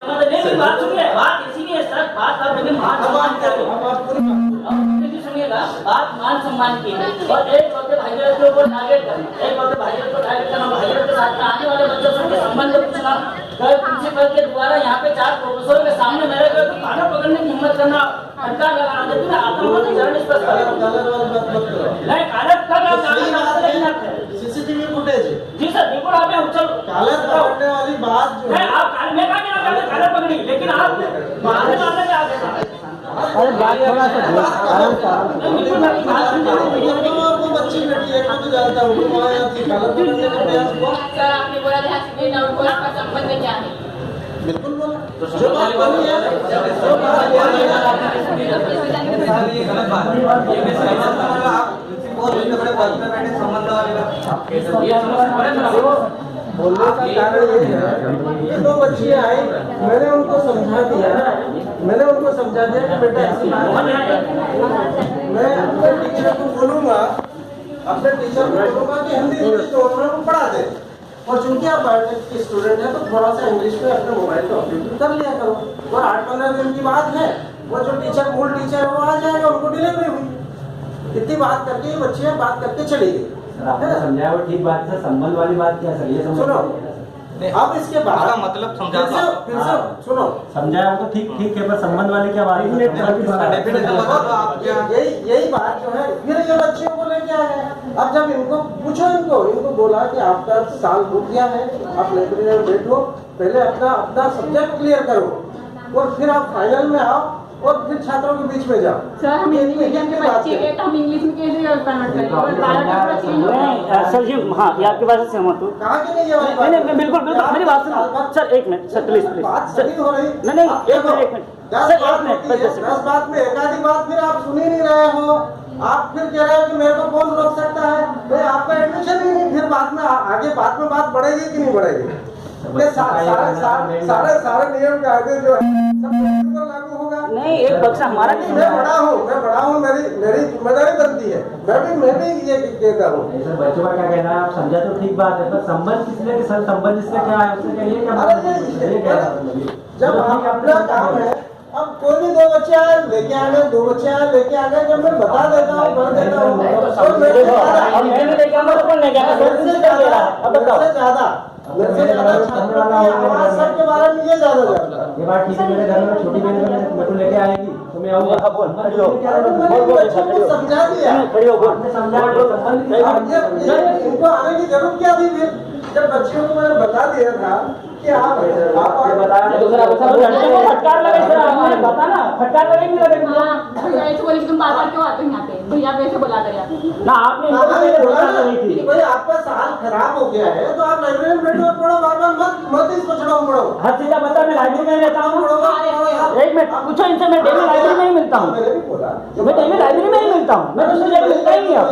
बात सुनिए, बात इसीलिए सर, बात आप मान सम्मान की सुनिएगा, बात मान सम्मान की है और एक वक्त भाईचारे के ऊपर टारगेट करना, एक वक्त भाईचारे को टारगेट करना, भाईचारे के साथ में आने वाले बच्चों से संबंध पूछना। कल प्रिंसिपल के द्वारा यहाँ पे 4 प्रोफेसर के सामने मेरे को खाना पकड़ने की हिम्मत करना, फटकार लगाना, लेकिन आपको जर्नलिस्ट पर नहीं कालर कर सीसीटीवी फुटेज जी सर बिल्कुल आपने उछल कालर पकड़ने वाली बात जो है आप मैं कालर पकड़ी, लेकिन आप बाद में मामले में आ गए। अरे बात थोड़ा सा आपको बच्ची बेटी है तो जानता हूँ कालर पकड़ने का प्रयास हुआ। सर आपने बोला था कि डाउट को इसका संबंध क्या है? बिल्कुल बोला जो बात बोली है जो बात बोली है ये गलत बात है। ये कैसे आप बहुत बड़े पद पे बैठे संबंध वाले बोलने का कारण ये है ये 2 बच्चियां आई, मैंने उनको समझा दिया कि बेटा ऐसी बात है। मैं अपने टीचर को बोलूंगा कि हिंदी इंग्लिश दोनों को पढ़ा दे और चूंकि आप बायोटेक के स्टूडेंट हैं तो थोड़ा सा इंग्लिश में अपने मोबाइल पे अपडेट कर लिया करो। और 8-15 दिन की बात है, वो जो टीचर मूल टीचर है वो आ जाएगा, उनको डिलीवरी हुई। इतनी बात करके ये बच्चियां बात करके चली गई। आपने समझाया वो ठीक बात है, संबंध वाली बात क्या सर? ये सुनो अब इसके बाद मतलब समझाता फिर से सुनो समझाया वो तो ठीक है, पर संबंध वाली क्या बात है? यही बात जो है फिर ये बच्चियों को लेके आ गए। अब जब इनको पूछो इनको बोला कि आपका साल हो गया है, आप लाइब्रेरी में बैठो, पहले अपना सब्जेक्ट क्लियर करो और फिर आप फाइनल में आओ और फिर छात्रों के बीच में जाओ। सर हम हिंदी मीडियम के बच्चे हैं तो हम इंग्लिश में कैसे कन्वर्ट करेंगे? और 12 का पूरा चेंज हो गया। सर जी हाँ, ये आपकी बात से सहमत हूँ। कहा कि नहीं ये वाली बात? नहीं बिल्कुल मेरी बात सुनो सर, 1 मिनट सर, प्लीज बात सही हो रही नहीं 1 मिनट सर, 1 मिनट 10 बात में एक आधी बात फिर आप सुन ही नहीं रहे हो। आप फिर कह रहे हो कि मेरे को कौन रोक सकता है? भाई आपका एडमिशन ही नहीं, फिर बाद में आगे बात में बात बढ़ेगी कि नहीं बढ़ेगी? सारे नियम कायदे जो है सब पर लागू होगा। नहीं एक पक्ष हमारा मैं बड़ा हूँ, मेरी जिम्मेदारी बनती है, मैं भी ये कहता हूँ। सर बच्चों का क्या कहना है? आप समझा तो ठीक बात है, पर संबंध किसने सर, संबंध इसका क्या है? उससे कहिए जब अपना काम है, अब कोई भी 2 बच्चे आए लेके आ गए, 2 बच्चे आए लेके आ गए, जब मैं बता देता हूँ कर देता हूँ सबके बारे में ये ज्यादा जानता है। ये बात ठीक है, मेरे घर में छोटी बहन मेरे को लेके आएगी तो मैं आऊंगा। समझा दिया इनको आने की जरूरत क्या थी? फिर जब बच्चियों को मैंने बता दिया था कि आप फटकार लगे बताना, फटकार लगे नहीं लगे? ऐसे बोले कि तुम बार-बार क्यों आते हो यहाँ पे? भैया कैसे बोला कर ना आपने भाई आपका साल खराब हो गया है तो आप लाइब्रेरी में बैठो, पढ़ो, बार-बार मत इसको छुड़ाओ, पढ़ो। हर चीज बता, मैं लाइब्रेरी में रहता हूँ। 1 मिनट पूछो इनसे, मैं डेली लाइब्रेरी में ही मिलता हूँ। मैं डेली लाइब्रेरी में ही मिलता हूँ, मैं दूसरी जगह मिलता ही नहीं हूँ।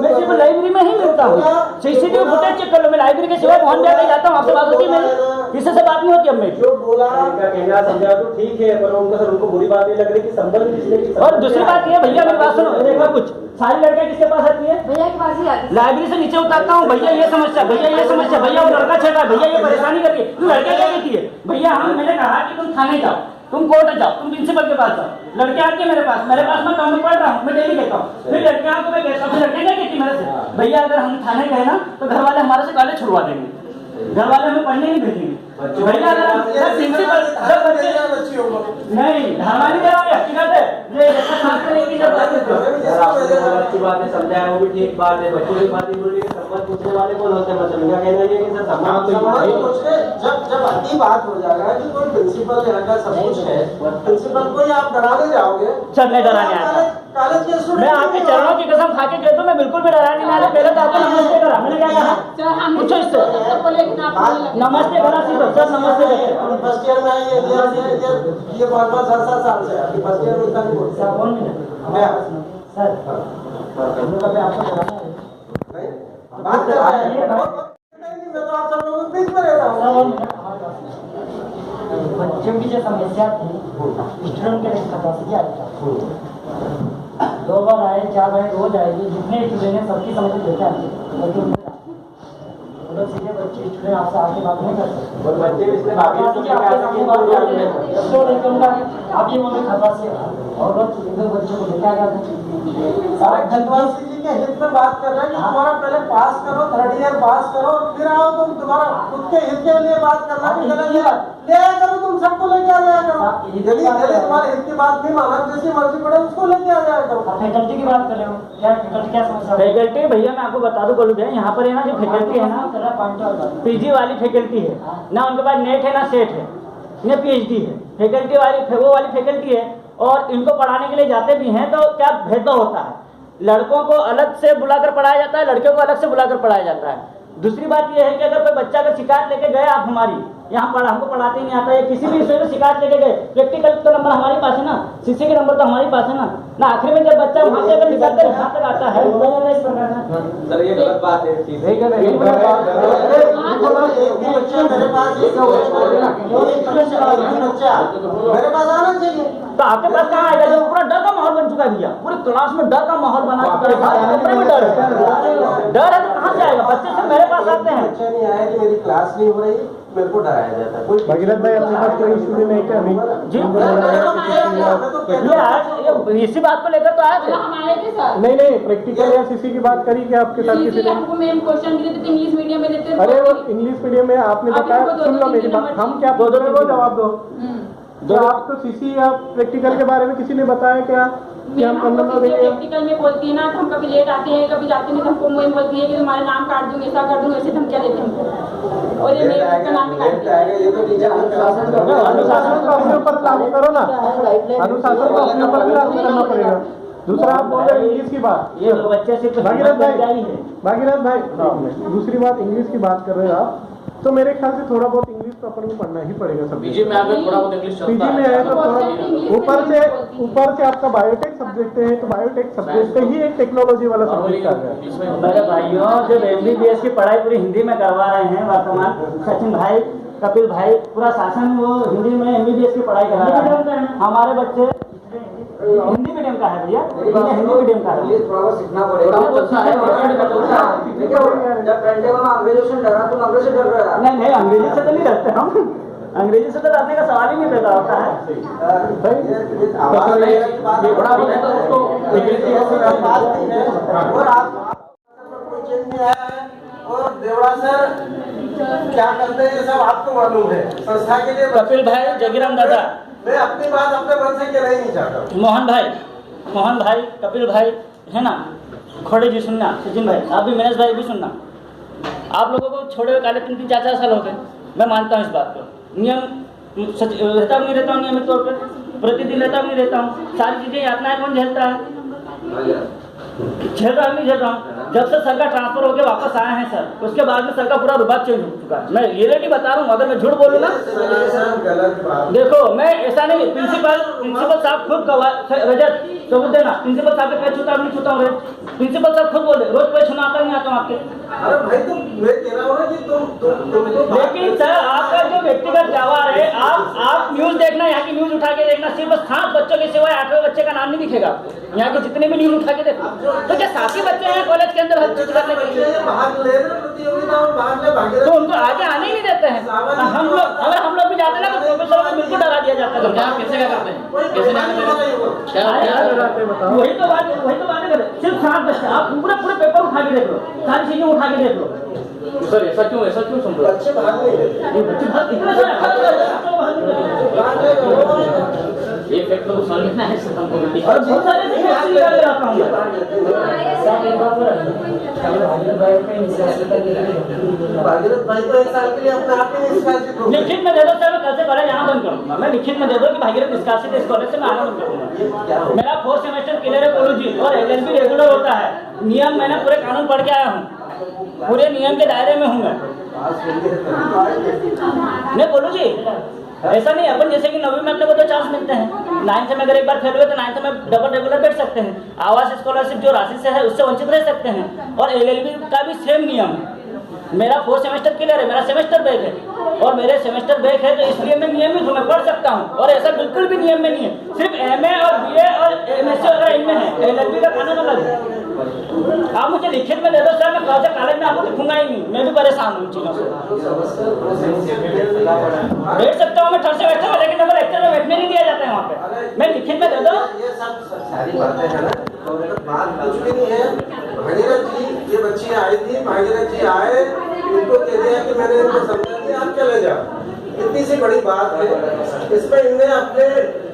मैं सिर्फ लाइब्रेरी में ही मिलता हूँ। सीसीटीवी फुटेज चेक कर लो, मैं लाइब्रेरी के सिवाय मोहन बिहार जाता हूँ, आपसे बात होती है मेरी? किसी से बात नहीं होती अब मेरी। जो बोला इनका कहना समझा तो ठीक है, पर उनको बुरी बात नहीं लग रही कि संबंध किसने। और दूसरी बात ये भैया मेरी बात सुनो, देखो कुछ सारी लड़कियां किसके पास आती है? भैया के पास ही आती है। लाइब्रेरी से नीचे उतारता हूँ, भैया ये समस्या, भैया ये समस्या, भैया वो लड़का छेड़ रहा है, भैया ये परेशानी कर रही है। तुम लड़कियां क्या कहती है? भैया मैंने कहा कि तुम थाने जाओ, तुम कोर्ट जाओ, तुम प्रिंसिपल के पास जाओ। लड़कियां आती है मेरे पास मैं काम पढ़ रहा हूँ, मैं डेली कहता हूँ। फिर लड़कियां को मैं कहता हूँ, लड़कियां क्या कहती मेरे से? भैया अगर हम थाने गए ना तो घर वाले हमारे से कॉलेज छुड़वा देंगे, घर वाले हमें पढ़ने नहीं भेजेंगे। भैया अगर प्रिंसिपल जब बच्चे नहीं धरवानी कराओगे हकीकत है, ये ऐसा शास्त्र नहीं कि जब अच्छी बात है, समझाया वो भी ठीक बात है, बच्चों की बात बोलिए, संबंध पूछने वाले कौन होते हैं? मतलब इनका कहना है कि सर संबंध जब अति बात हो जाएगा कि कोई प्रिंसिपल यहाँ का सब कुछ है, प्रिंसिपल को ही आप डराने जाओगे? सर नहीं डराने आया, कॉलेज के स्टूडेंट मैं आपके चरणों की कसम खा के कहता हूँ, मैं बिल्कुल भी डराने नहीं आया। पहले तो आपको नमस्ते करा, मैंने क्या कहा? पूछो इससे नमस्ते करा, सर नमस्ते करते। फर्स्ट ईयर में ये 5-7 साल से अभी फर्स्ट ईयर में इतना नहीं बोलते। सर 1 मिनट मैं सर हम लोग आपको डराना है नहीं बात कर रहे हैं, नहीं मैं तो आप सब लोगों के बीच में रहता हूँ। बच्चों की जो समस्या थी स्टूडेंट के कैपेसिटी आई था, 2 बार आए 4 बार रोज आएगी, जितने स्टूडेंट हैं सबकी समस्या लेके आते हैं। सीधे बच्चे स्टूडेंट आपसे आगे बात नहीं कर सकते। और बच्चे भी इसमें भागी तो क्या आपके सामने बात कर रहे हैं। है तो नहीं कहूँगा आप ये बोले खबर से और रोज इधर बच्चों को लेकर आ जाते हैं। सारे खतवासी जी के हित में बात कर रहे हैं कि तुम्हारा पहले पास करो, 3rd ईयर पास करो, फिर आओ तुम तुम्हारा खुद के हित के लिए बात करना भी गलत है। ले आया करो, तुम सबको लेके आ जाया करो। यदि तुम्हारे हित की बात नहीं माना, जैसी मर्जी पड़े उसको लेके आ जाया करो। फैकल्टी की बात कर रहे हो, क्या फैकल्टी क्या समस्या? फैकल्टी भैया मैं आपको बता दूं भैया, यहाँ पर है ना जो फैकल्टी है ना पीजी वाली फैकल्टी है ना, उनके पास नेट है ना सेट है ना पीएचडी है। फैकल्टी वाली वो वाली फैकल्टी है और इनको पढ़ाने के लिए जाते भी हैं तो क्या भेदभाव होता है, लड़कों को अलग से बुलाकर पढ़ाया जाता है, लड़कियों को अलग से बुलाकर पढ़ाया जाता है। दूसरी बात यह है कि अगर कोई बच्चा अगर शिकायत लेके गए आप हमारी यहाँ पर हमको पढ़ाते ही नहीं आता है, किसी भी विषय में शिकायत लेके गए, प्रैक्टिकल का नंबर हमारे पास है ना, सीसी का नंबर तो हमारे पास है ना आखिर में जब बच्चा वहाँ से अगर निकल कर यहाँ तक आता है इस प्रकार से। सर ये गलत बात है। एक भी बच्चा मेरे पास मेरे पास आना चाहिए। तो आपके पास कहाँ आएगा जब पूरा डर का माहौल बन चुका है भैया, पूरे क्लास में डर का माहौल बना चुका है, कमरे में डर है, डर है तो कहाँ से आएगा? बच्चे से मेरे पास आते हैं। बच्चा नहीं आया कि मेरी क्लास नहीं हो रही, मेरे को डराया जाता है। कोई भगीरथ भाई अपने पास कोई स्टूडेंट है क्या? नहीं जी ये आज इसी बात को लेकर तो आए थे। हम आए थे सर। नहीं प्रैक्टिकल या सीसी की बात करी क्या आपके साथ किसी ने? हमको मैम क्वेश्चन दिए थे इंग्लिश मीडियम में देते। अरे वो इंग्लिश मीडियम में आपने अभी बताया, वो दो- सुन लो दो- मेरी तीन बात, नंबर हम क्या दो- दो- बोल रहे हो वो जवाब दो। दो- तो आपको सीसी या प्रैक्टिकल के बारे में किसी ने बताया क्या कि हम हमको नंबर किसी देंगे? प्रैक्टिकल में बोलती है ना, तो हम कभी लेट आते हैं कभी जाते नहीं, तो हमको मैम बोलती है कि तुम्हारा नाम काट दूंगी, ऐसा कर दूंगी, ऐसे धमकियां देते हैं हमको। और ये मेरे का नाम भी काट दिया। ये तो टीचर अनुशासन को अपने ऊपर लागू करो ना, अनुशासन को अपने ऊपर भी लागू करना पड़ेगा। दूसरा आप बोल रहे इंग्लिश की बात, ये बच्चे से भागीरथ भाई है। भागीरथ भाई दूसरी बात इंग्लिश की बात कर रहे हो आप, तो मेरे ख्याल से थोड़ा बहुत इंग्लिश तो अपन को पढ़ना ही पड़ेगा सब। पीजी में आकर थोड़ा बहुत इंग्लिश पीजी चलता में है। है तो थोड़ा ऊपर से आपका बायोटेक सब्जेक्ट है, तो बायोटेक सब्जेक्ट ही एक टेक्नोलॉजी वाला सब्जेक्ट आ गया है। इसमें मेरे भाइयों जब MBBS की पढ़ाई पूरी हिंदी में करवा रहे हैं वर्तमान सचिन भाई कपिल भाई पूरा शासन वो हिंदी में MBBS की पढ़ाई करा रहा है। हमारे बच्चे हिंदी मीडियम का है भैया, हिंदी मीडियम का है। थोड़ा बहुत सीखना पड़ेगा। जब फ्रंट में अंग्रेजों से डरा, तुम अंग्रेज से डर रहे हो। नहीं अंग्रेजी से तो नहीं डरते हम, अंग्रेजी से तो डरने का सवाल ही नहीं पैदा होता है। बड़ा बोले तो उसको बात नहीं है। और आप कोई चेंज नहीं आया है। और देवड़ा सर क्या करते हैं ये सब आपको मालूम है। संस्था के लिए कपिल भाई जगीराम दादा, मैं अपनी बात अपने मन से कहना ही नहीं चाहता। मोहन भाई कपिल भाई है ना, खोड़े जी सुनना, सचिन भाई आप भी, महेश भाई भी सुनना। आप लोगों को छोड़े हुए काले 3-4 साल हो गए, मैं मानता हूँ इस बात को। नियम रहता हूँ नहीं रहता हूँ नियमित तौर पर, प्रतिदिन रहता हूँ नहीं रहता हूँ, सारी चीज़ें यातनाएं कौन झेलता है? झेल रहा नहीं झेल रहा हूँ। जब से सर का ट्रांसफर होकर वापस आए हैं सर, उसके बाद में सर का पूरा रुबाब चेंज हो चुका है। मैं ये नहीं बता रहा हूँ, अगर मैं झूठ बोलूँ ना, देखो मैं ऐसा नहीं, प्रिंसिपल साहब खुद रजत सबूत देना, प्रिंसिपल साहब के पैर छूता नहीं छूता हूँ, प्रिंसिपल साहब खुद बोले रोज पैर छूना आता नहीं आता हूँ आपके। अरे भाई तुम मैं कह रहा हूँ ना कि तुम लेकिन सर आपका जो व्यक्तिगत व्यवहार है, आप न्यूज देखना, यहाँ की न्यूज उठा के देखना, सिर्फ 7 बच्चों के सिवाय 8वें बच्चे का नाम नहीं दिखेगा आपको। यहाँ के जितने भी न्यूज उठा के देखो, तो क्या साथी बच्चे हैं कॉलेज के अंदर हर चीज करने के लिए, भाग ले रहे प्रतियोगिता में भाग ले भागीरथ तो उनको आगे आने ही नहीं देते हैं। हम लोग भी जाते ना तो प्रोफेसरों को बिल्कुल डरा दिया जाता है। क्या कैसे क्या करते हैं, कैसे नहीं वही तो बात है, सिर्फ 7 बच्चे, आप पूरे पेपर उठा के देख लो, सारी चीजें उठा के देख लो। सर ऐसा क्यों समझो? बच्चे भाग नहीं रहे। ये बच्चे बहुत इतने ये फैक्ट तो समझना है सर हमको भी। और बहुत सारे ऐसे निकाल के रखा हूँ भागीरथ भाई तो 1 साल के लिए अपने आप ही निष्कासित हो गए। लिखित में दे दो सर, मैं कल से पहले यहाँ बंद करूँगा। मैं लिखित में दे दो कि भागीरथ निष्कासित इस कॉलेज से मैं आना बंद करूँगा। मेरा 4th सेमेस्टर क्लियर है कोलू जी, और LLB रेगुलर होता है। नियम मैंने पूरे कानून पढ़ के आया हूँ, पूरे नियम के दायरे में हूँ मैं। नहीं बोलू जी, ऐसा नहीं अपन जैसे कि 9वीं में अपने को 2 चांस मिलते हैं, 9th में अगर एक बार फेल हुए तो 9th में डबल रेगुलर बैठ सकते हैं, आवास स्कॉलरशिप जो राशि से है उससे वंचित रह सकते हैं, और LLB का भी सेम नियम है। मेरा 4th सेमेस्टर क्लियर है, मेरा सेमेस्टर बैक है, और मेरे सेमेस्टर बैक है तो इसलिए मैं नियमित हूँ, मैं पढ़ सकता हूँ। और ऐसा बिल्कुल भी नियम में नहीं है, सिर्फ MA और BA और MSc वगैरह इनमें है, LLB का कानून अलग है। आप मुझे लिखित में दे दो सर, मैं कल से कॉलेज में आपको लिखूंगा ही नहीं, मैं भी परेशान हूँ इन चीज़ों से। बैठ सकता हूँ मैं थर्ड सेमेस्टर में, लेकिन मेरे लेक्चर में बैठने नहीं दिया जाता है वहाँ पे। मैं लिखित में दे दो। ये सब सारी बातें हैं ना, तो बात कुछ भी नहीं है। भागीरथ जी, ये बच्ची आई थी, भागीरथ जी आए, इनको कह दिया कि मैंने इनको समझा दिया, आप चले जाओ। इतनी सी बड़ी बात है, इसमें इनने अपने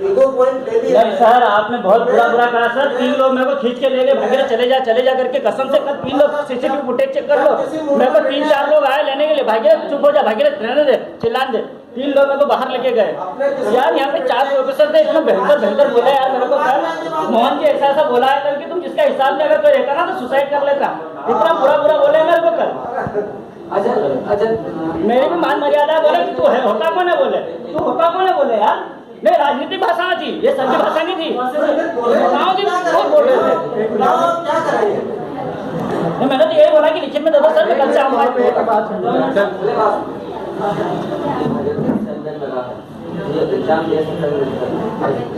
ईगो पॉइंट ले लिया। नहीं सर, आपने बहुत बुरा कहा सर। 3 लोग मेरे को खींच के ले गए, भागीरथ चले जा करके, कसम से कल 3 लोग सीसीटीवी फुटेज चेक कर लो। मेरे को 3-4 लोग आए लेने के लिए, भागीरथ चुप हो जा, भागीरथ रहने दे, चिल्लाने दे। 3 लोग मेरे को बाहर लेके गए यार। यहाँ पे 4 प्रोफेसर थे, इतना भयंकर बोला यार मेरे को कल। मोहन जी ऐसा बोला है कल कि तुम जिसका हिसाब में अगर कोई रहता ना तो सुसाइड कर लेता। इतना बुरा बोले मेरे को कल। मेरी भी मान मर्यादा बोले कि तू है, होता कौन है बोले, तू होता कौन है बोले यार। नहीं, राजनीतिक भाषा थी, ये सर की भाषा नहीं थी। बताओ कि कौन बोल रहे थे, क्या करेंगे? मैंने तो यही बोला कि लिखित में दे दो सर, मैं कल से आऊंगा।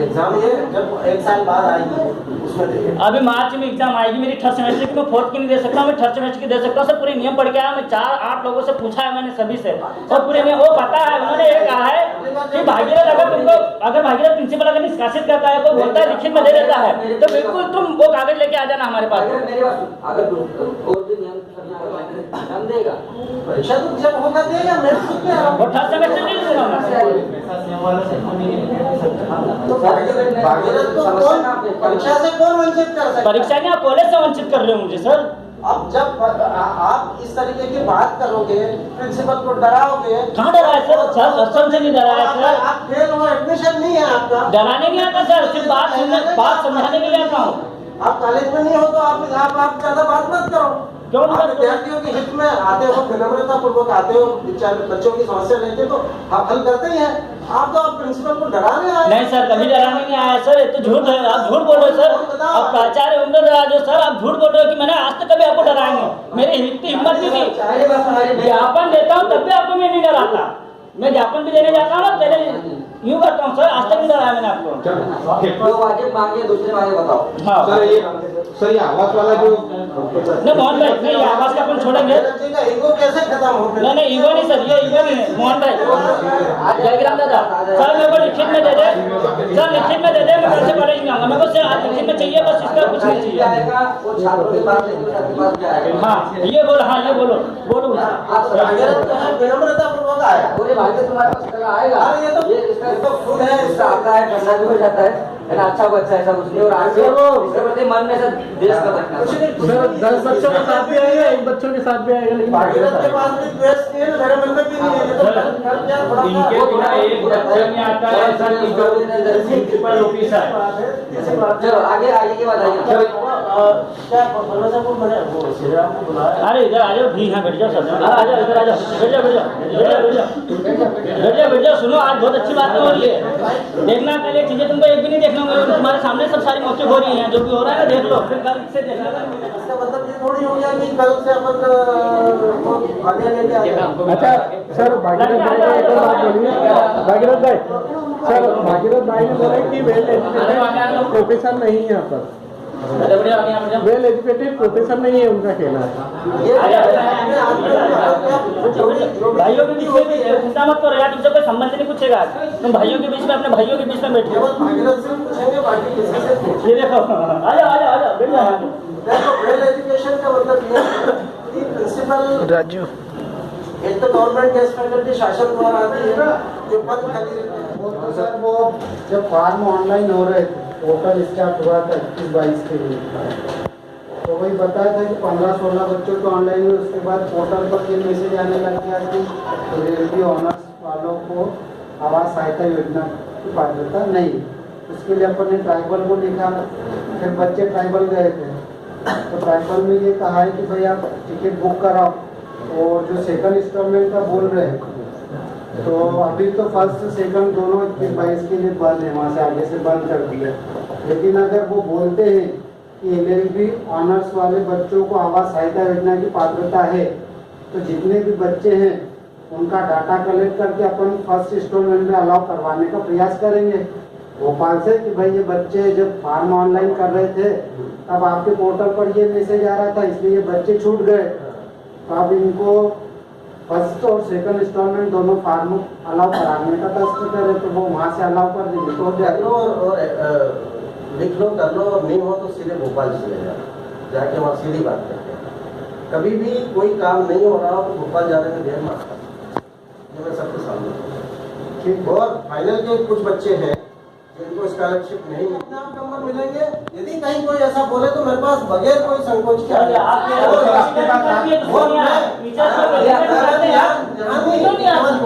एग्जाम ये जब 1 साल बाद आएगी उसमें देखेंगे। अभी मार्च में एग्जाम आएगी मेरी थर्ड सेमेस्टर की। मैं फोर्थ की नहीं दे सकता, मैं थर्ड सेमेस्टर की दे सकता हूँ सर। पूरे नियम पढ़ के आया मैं, 4-8 लोगों से पूछा है मैंने सभी से, और पूरे नियम वो पता है। उन्होंने ये कहा है कि भागीरथ अगर भागीरथ प्रिंसिपल अगर निष्कासित करता है, कोई बोलता है लिखित में दे देता है, तो बिल्कुल तुम वो कागज लेके आ जाना हमारे पास। परीक्षा तो जब होगा देगा, मैं और थर्ड सेमेस्टर नहीं दूंगा मैं। तो भागीरथ को कौन परीक्षा से कौन वंचित कर सकता है? परीक्षा नहीं, आप कॉलेज से वंचित कर रहे हो मुझे सर। अब जब आप इस तरीके की बात करोगे, प्रिंसिपल को डराओगे। कहाँ डरा है सर? कसम से नहीं डरा है सर। आप फेल हो, एडमिशन नहीं है आपका। डराने नहीं आता सर, सिर्फ बात समझाने के लिए आता हूँ। आप कॉलेज में नहीं हो तो आप ज्यादा बात मत करो। क्यों नहीं आप करते? विद्यार्थियों के हित में आते हो, विनम्रता पूर्वक आते हो, बच्चों की समस्या लेते तो आप हल करते ही हैं। आप तो आप प्रिंसिपल को डराने आए। नहीं सर, कभी डराने नहीं आया सर, ये तो झूठ है। आप झूठ बोल रहे हो सर। आप प्राचार्य उम्मीदवार जो सर, आप झूठ बोल रहे हो कि मैंने आज तक कभी आपको डराएंगे। मेरी इतनी हिम्मत नहीं थी। ज्ञापन देता हूँ तब भी आपको मैं नहीं डराता। मैं ज्ञापन भी देने जाता हूँ ना, पहले यूँ करता हूँ सर। आज तक नहीं डराया मैंने आपको। जो वाजिब मांगिए दूसरे वाले बताओ। हाँ सर ये आवास वाला जो नहीं मोहन भाई, नहीं आवाज का अपन छोड़ेंगे। ईगो कैसे खत्म हो गया? नहीं ईगो नहीं सर, ये ईगो नहीं है मोहन भाई। जयग्राम दादा सर, मेरे को लिखित में दे दे सर, लिखित में दे दे। मैं कल से कॉलेज में आऊंगा। मेरे को सिर्फ आज लिखित में चाहिए, बस इसका कुछ नहीं चाहिए। वो छात्रों के पास लेके उसके पास जाएगा। हाँ ये बोलो, हाँ ये बोलो विनम्रता पूर्वक आया। पूरे भारत तुम्हारे पास कल आएगा। अरे ये तो इसका खुद है, इसका आता है, ठंडा भी हो जाता है ना, अच्छा बच्चा ऐसा कुछ नहीं। और आगे इसके प्रति मन में सब देश का रखना। कुछ नहीं, 10 बच्चों के साथ भी आएगा, 1 बच्चों के साथ भी आएगा, लेकिन भागीरथ के पास भी द्वेष नहीं है, मेरे मन में भी नहीं है। ये तो कर क्या थोड़ा सा इनके बिना एक बच्चा नहीं आता है सर। प्रिंसिपल ऑफिसर चलो आगे की बताइए। क्या प्रोफेसर को मैंने वो श्रीराम को बुलाया। अरे इधर आ जाओ भी, हाँ बैठ जाओ सर, आ जाओ इधर आ जाओ, बैठ जाओ। सुनो, आज बहुत अच्छी बातें हो रही है। देखना कल ये चीजें तुमको एक भी नहीं देखना होगा, तुम्हारे सामने सब सारी मौके हो रही हैं। जो भी हो रहा है ना देख लो, फिर कल से देखना। इसका मतलब ये थोड़ी हो गया कि कल से अपन आगे लेके आएगा। अच्छा सर, भागीरथ भाई ने एक और बात बोली है। भागीरथ भाई, सर भागीरथ भाई ने बोला कि वेल एजुकेटेड प्रोफेसर नहीं है यहाँ पर, वेल एजुकेटेड प्रोफेसर नहीं है उनका कहना है। भाइयों के बीच में भी चिंता मत करो यार, तुमसे कोई संबंध नहीं पूछेगा। तुम भाइयों के बीच में, अपने भाइयों के बीच में बैठे हो। भागीरथ से पूछेंगे, बाकी किसी से पूछेंगे। ये देखो, आ जाओ बैठ जाओ। देखो, वेल एजुकेशन का मतलब ये है कि प्रिंसिपल राजू, एक तो गवर्नमेंट गेस्ट फैकल्टी शासन द्वारा आती है, जो पद खाली रहते हैं। तो सर वो जब फॉर्म ऑनलाइन हो रहे थे, पोर्टल स्टार्ट हुआ था 21-22 के लिए, तो वही बताया था कि 15-16 बच्चों को ऑनलाइन हुए। उसके बाद पोर्टल पर ये मैसेज आने लग गया कि रेलवे ऑनर्स वालों को आवास सहायता योजना की पात्रता नहीं। उसके लिए अपन ने ट्राइबल को लिखा, फिर बच्चे ट्राइबल गए थे, तो ट्राइबल में ये कहा है कि भाई आप टिकट बुक कराओ, और जो सेकंड इंस्टॉलमेंट का बोल रहे हैं, तो अभी तो फर्स्ट सेकंड दोनों 21-22 के लिए बंद है, वहाँ से आगे से बंद कर दिया। लेकिन अगर वो बोलते हैं कि LLB ऑनर्स वाले बच्चों को आवास सहायता योजना की पात्रता है, तो जितने भी बच्चे हैं उनका डाटा कलेक्ट करके अपन फर्स्ट इंस्टॉलमेंट में अलाउ करवाने का प्रयास करेंगे। भोपाल से कि भाई ये बच्चे जब फॉर्म ऑनलाइन कर रहे थे तब आपके पोर्टल पर ये मैसेज आ रहा था, इसलिए ये बच्चे छूट गए। तो अब इनको फर्स्ट और सेकंड इंस्टॉलमेंट दोनों फॉर्म अलाउ कराने का दस्त करे, तो वो वहाँ से अलाउ कर देंगे तो हो कर जाएगा। लो और लिख लो, कर लो, और नहीं हो तो सीधे भोपाल चले जाओ, जाके वहाँ सीधी बात करते हैं। कभी भी कोई काम नहीं हो रहा हो तो भोपाल जाने में देर मत करना, ये मैं सबके सामने। ठीक, और फाइनल के कुछ बच्चे हैं जिनको स्कॉलरशिप नहीं मिलती, आप नंबर मिलेंगे। यदि कहीं कोई ऐसा बोले तो मेरे पास बगैर कोई संकोच के आ जाए।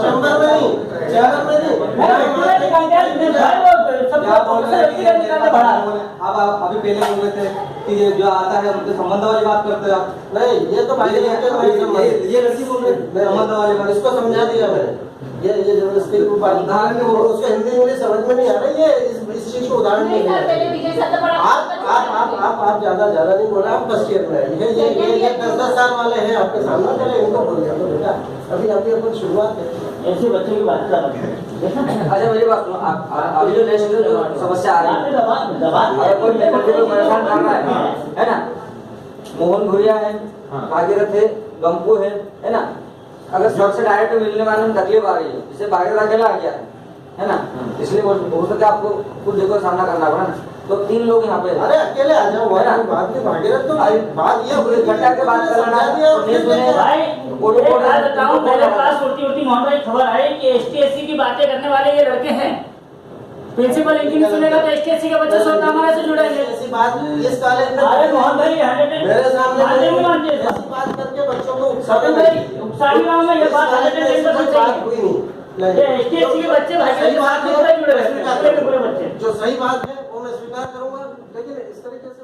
चैम्बर में नहीं, शहर में नहीं। अब आप अभी पहले बोल रहे थे कि ये जो आता है उनके संबंध वाली बात करते हो आप। नहीं, ये तो भाई ये लड़की बोल रही है संबंध वाली बात। इसको समझा दिया मैंने। ये जबरदस्ती को उदाहरण में उसको हिंदी इंग्लिश समझ में नहीं आ रही है, इस चीज को उदाहरण नहीं है। आप ज्यादा नहीं बोला, आप फर्स्ट ईयर में ये 10 साल वाले हैं आपके सामने, चले इनको बोल दिया तो बेटा अभी अपन शुरुआत है। ऐसे बच्चों की बात कर रहे हैं। अच्छा मेरी बात सुनो, अभी जो नेक्स्ट जो समस्या आ रही है, अगर कोई मेरे को परेशान कर रहा है ना, मोहन भुरिया है, भागीरथ है, गंपू है ना, अगर सर से डायरेक्ट मिलने वाले में तकलीफ आ रही है, जैसे भागीरथ अकेला आ गया है ना, इसलिए हो सकता है आपको कुछ देखो का सामना करना पड़ा ना, तो 3 लोग यहाँ पे। अरे अकेले आ जाओ, बात की भागीरथ तो बात ये हुई घंटा के बाद करना भाई एक बात बताऊं, मेरे पास उल्टी मोहन भाई खबर आई कि ST/SC की बातें करने वाले ये लड़के हैं। प्रिंसिपल इंजीनियर सुनेगा तो ST/SC के बच्चे सोचता हमारे से जुड़ेंगे। ऐसी बात इस कॉलेज में अरे मोहन भाई मेरे सामने ऐसी बात करके बच्चों को उकसाने में ये बात 110% बात हुई नहीं। ये ST/SC के बच्चे भाई की बात नहीं जुड़े हुए पूरे बच्चे। जो सही बात है वो मैं स्वीकार करूंगा, लेकिन इस तरीके से